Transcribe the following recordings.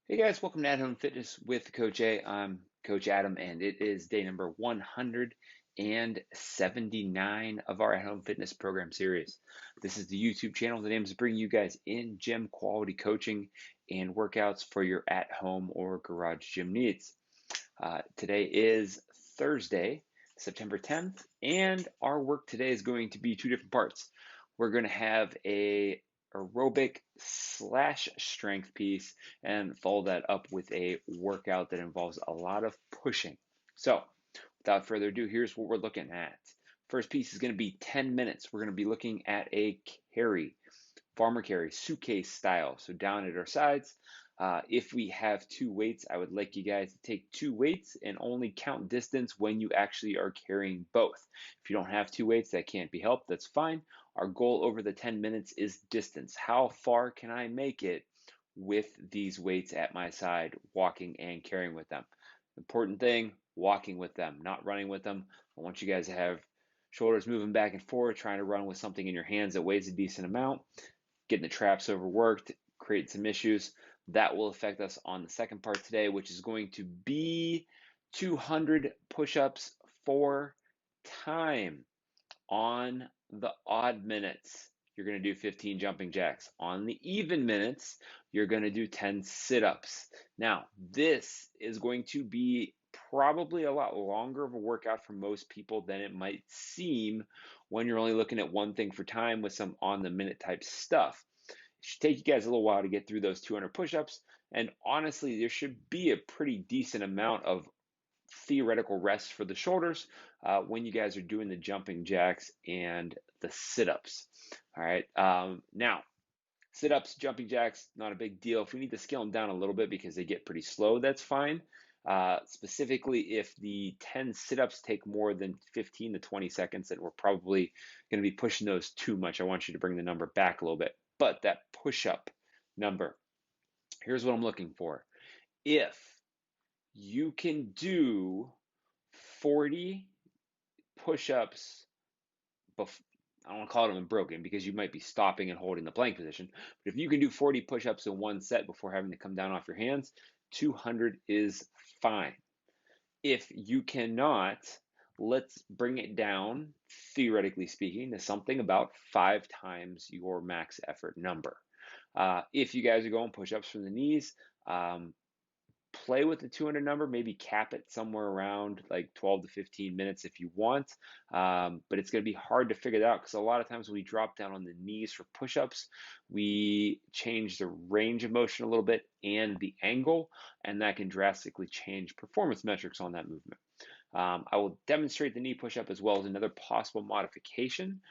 Hey guys, welcome to At Home Fitness with Coach A. I'm Coach Adam, and it is day number 179 of our At Home Fitness program series. This is the YouTube channel that aims to bring you guys in gym quality coaching and workouts for your at home or garage gym needs. Today is Thursday, September 10th, and our work today is going to be two different parts. We're going to have a aerobic slash strength piece and follow that up with a workout that involves a lot of pushing. So without further ado, here's what we're looking at. First piece is going to be 10 minutes. We're going to be looking at a carry, farmer carry, suitcase style. So down at our sides. If we have two weights, I would like you guys to take two weights and only count distance when you actually are carrying both. If you don't have two weights, that can't be helped. That's fine. Our goal over the 10 minutes is distance. How far can I make it with these weights at my side, walking and carrying with them? Important thing, walking with them, not running with them. I want you guys to have shoulders moving back and forth, trying to run with something in your hands that weighs a decent amount. Getting the traps overworked, create some issues. That will affect us on the second part today, which is going to be 200 push-ups for time. On the odd minutes, you're going to do 15 jumping jacks. On the even minutes, you're going to do 10 sit-ups. Now, this is going to be probably a lot longer of a workout for most people than it might seem when you're only looking at one thing for time with some on-the-minute type stuff. It should take you guys a little while to get through those 200 push-ups, and honestly, there should be a pretty decent amount of theoretical rest for the shoulders when you guys are doing the jumping jacks and the sit-ups. All right. Now, sit-ups, jumping jacks, not a big deal. If we need to scale them down a little bit because they get pretty slow, that's fine. Specifically, if the 10 sit-ups take more than 15 to 20 seconds, then we're probably going to be pushing those too much. I want you to bring the number back a little bit. But that push-up number, here's what I'm looking for. If you can do 40 push-ups. I don't want to call them unbroken because you might be stopping and holding the plank position. But if you can do 40 push-ups in one set before having to come down off your hands, 200 is fine. If you cannot, let's bring it down, theoretically speaking, to something about 5 times your max effort number. If you guys are going push-ups from the knees, play with the 200 number, maybe cap it somewhere around like 12 to 15 minutes if you want. But it's going to be hard to figure that out because a lot of times when we drop down on the knees for push-ups, we change the range of motion a little bit and the angle, and that can drastically change performance metrics on that movement. I will demonstrate the knee push-up as well as another possible modification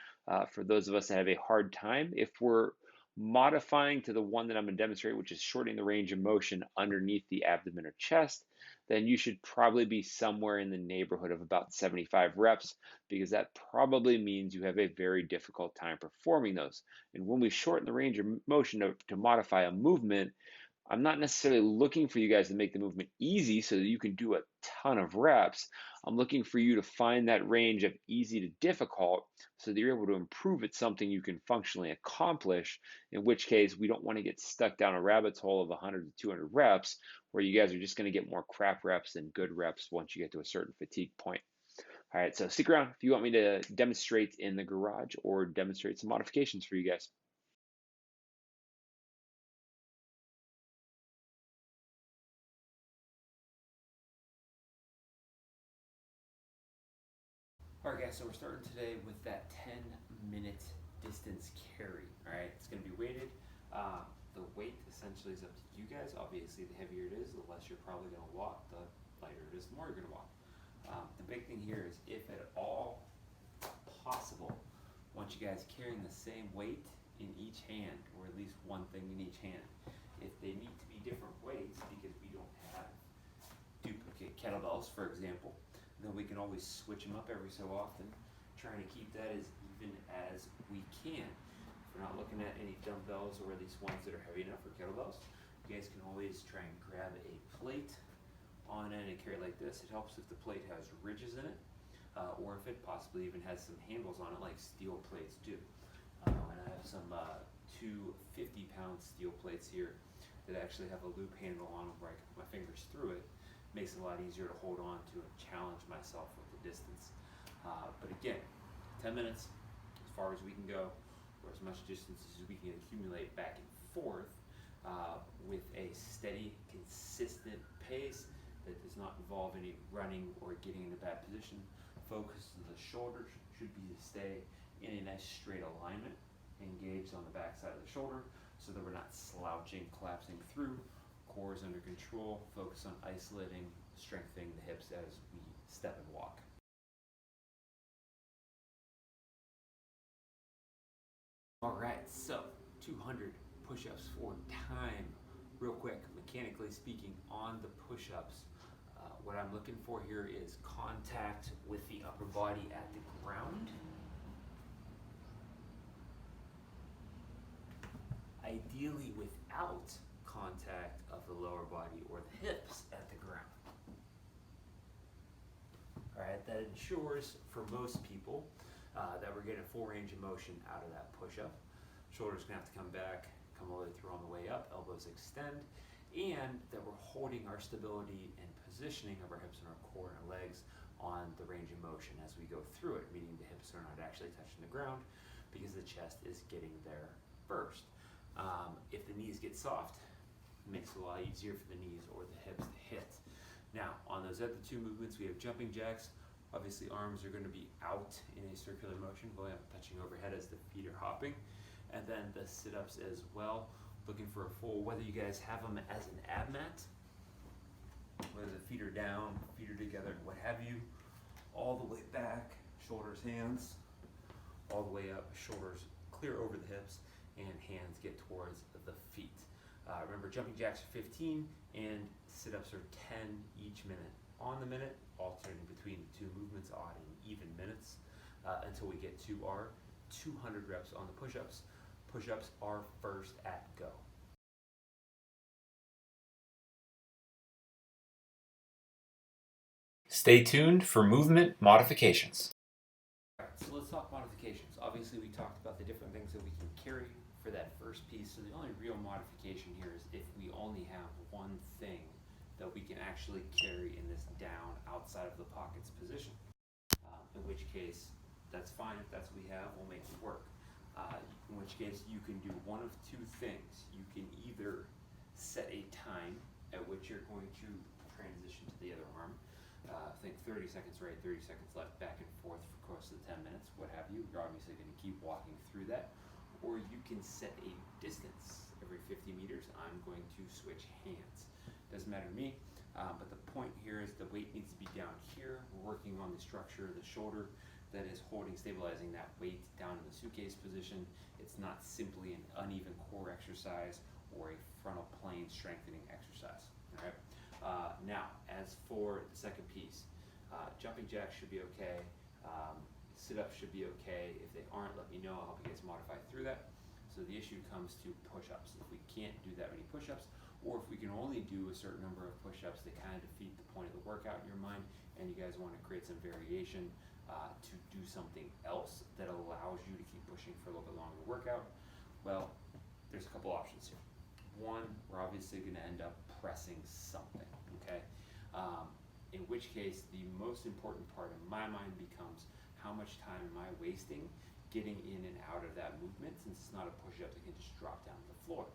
for those of us that have a hard time. If we're modifying to the one that I'm going to demonstrate, which is shortening the range of motion underneath the abdomen or chest, then you should probably be somewhere in the neighborhood of about 75 reps, because that probably means you have a very difficult time performing those. And when we shorten the range of motion to modify a movement, I'm not necessarily looking for you guys to make the movement easy so that you can do a ton of reps. I'm looking for you to find that range of easy to difficult so that you're able to improve at something you can functionally accomplish, in which case we don't want to get stuck down a rabbit's hole of 100 to 200 reps where you guys are just going to get more crap reps than good reps once you get to a certain fatigue point. All right, so stick around if you want me to demonstrate in the garage or demonstrate some modifications for you guys. All right, guys, so we're starting today with that 10-minute distance carry. All right, it's going to be weighted. The weight essentially is up to you guys. Obviously, the heavier it is, the less you're probably going to walk. The lighter it is, the more you're going to walk. The big thing here is, if at all possible, I want you guys carrying the same weight in each hand, or at least one thing in each hand. If they need to be different weights because we don't have duplicate kettlebells, for example, then we can always switch them up every so often, trying to keep that as even as we can. If we're not looking at any dumbbells or at least ones that are heavy enough for kettlebells, you guys can always try and grab a plate on end and carry it like this. It helps if the plate has ridges in it, or if it possibly even has some handles on it like steel plates do. And I have some two 50-pound steel plates here that actually have a loop handle on them where I can put my fingers through it. Makes it a lot easier to hold on to and challenge myself with the distance. But again, 10 minutes, as far as we can go, or as much distance as we can accumulate back and forth with a steady, consistent pace that does not involve any running or getting in a bad position. Focus of the shoulders should be to stay in a nice straight alignment, engaged on the back side of the shoulder so that we're not slouching, collapsing through. Core is under control. Focus on isolating, strengthening the hips as we step and walk. All right, so 200 push-ups for time. Real quick, mechanically speaking, on the push-ups, what I'm looking for here is contact with the upper body at the ground. Ideally without contact of the lower body or the hips at the ground. All right, that ensures for most people that we're getting a full range of motion out of that push-up. Shoulders gonna have to come back, come all the way through on the way up, elbows extend, and that we're holding our stability and positioning of our hips and our core and our legs on the range of motion as we go through it, meaning the hips are not actually touching the ground because the chest is getting there first. If the knees get soft, it makes it a lot easier for the knees or the hips to hit. Now, on those other two movements, we have jumping jacks. Obviously, arms are going to be out in a circular motion, going up, touching overhead as the feet are hopping. And then the sit-ups as well, looking for a full, whether you guys have them as an ab mat, whether the feet are down, feet are together, what have you, all the way back, shoulders, hands, all the way up, shoulders clear over the hips, and hands get towards the feet. Remember, jumping jacks are 15, and sit-ups are 10 each minute. On the minute, alternating between the two movements, odd and even minutes, until we get to our 200 reps on the push-ups. Push-ups are first at go. Stay tuned for movement modifications. All right, so let's talk modifications. Obviously, we talked about the different things that we can carry for that first piece. So the only real modification here is if we only have one thing that we can actually carry in this down outside of the pockets position. In which case, that's fine. If that's what we have, we'll make it work. In which case, you can do one of two things. You can either set a time at which you're going to transition to the other arm. Think 30 seconds right, 30 seconds left, back and forth for the course of the 10 minutes, what have you. You're obviously going to keep walking through that. Or you can set a distance. Every 50 meters, I'm going to switch hands. Doesn't matter to me, but the point here is the weight needs to be down here. We're working on the structure of the shoulder that is holding, stabilizing that weight down in the suitcase position. It's not simply an uneven core exercise or a frontal plane strengthening exercise. All right. Now, as for the second piece, jumping jacks should be okay. Sit-ups should be okay. If they aren't, let me know. I'll help you guys modify through that. So the issue comes to push-ups. If we can't do that many push-ups, or if we can only do a certain number of push-ups that kind of defeat the point of the workout in your mind, and you guys want to create some variation to do something else that allows you to keep pushing for a little bit longer workout, well, there's a couple options here. One, we're obviously going to end up pressing something, okay? In which case, the most important part in my mind becomes how much time am I wasting getting in and out of that movement, since it's not a push-up that can just drop down to the floor.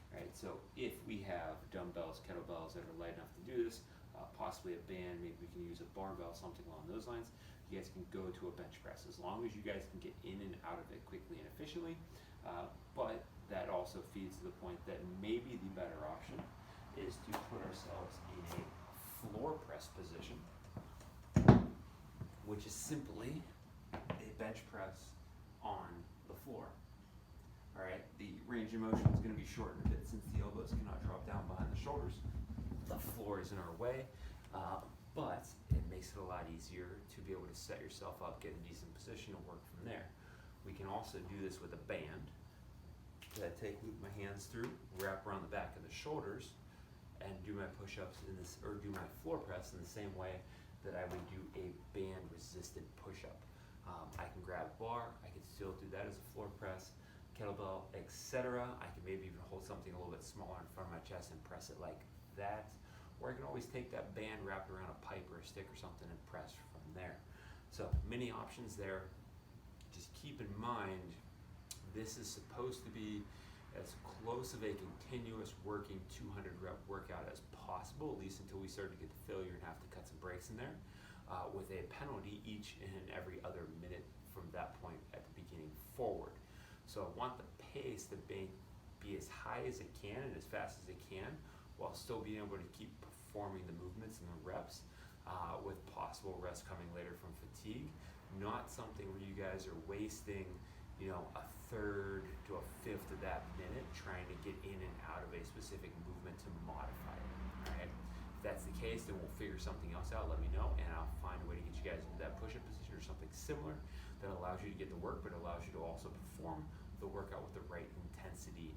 Right, so if we have dumbbells, kettlebells that are light enough to do this, possibly a band, maybe we can use a barbell, something along those lines, you guys can go to a bench press as long as you guys can get in and out of it quickly and efficiently. But that also feeds to the point that maybe the better option is to put ourselves in a floor press position, which is simply a bench press on the floor. All right, the range of motion is going to be shortened a bit since the elbows cannot drop down behind the shoulders. The floor is in our way, but it makes it a lot easier to be able to set yourself up, get a decent position, and work from there. We can also do this with a band that I loop my hands through, wrap around the back of the shoulders, and do my push-ups in this, or do my floor press in the same way that I would do a band-resisted push-up. I can grab a bar, I can still do that as a floor press, kettlebell, etc. I can maybe even hold something a little bit smaller in front of my chest and press it like that. Or I can always take that band, wrap it around a pipe or a stick or something and press from there. So many options there. Just keep in mind, this is supposed to be as close of a continuous working 200 rep workout as possible, at least until we start to get to failure and have to cut some breaks in there, with a penalty each and every other minute from that point at the beginning forward. So I want the pace to be as high as it can and as fast as it can, while still being able to keep performing the movements and the reps, with possible rest coming later from fatigue. Not something where you guys are wasting, a third to a fifth of that minute trying to get in and out of a specific movement to modify it. All right. If that's the case, then we'll figure something else out. Let me know, and I'll find a way to get you guys into that push-up position or something similar that allows you to get the work, but allows you to also perform the workout with the right intensity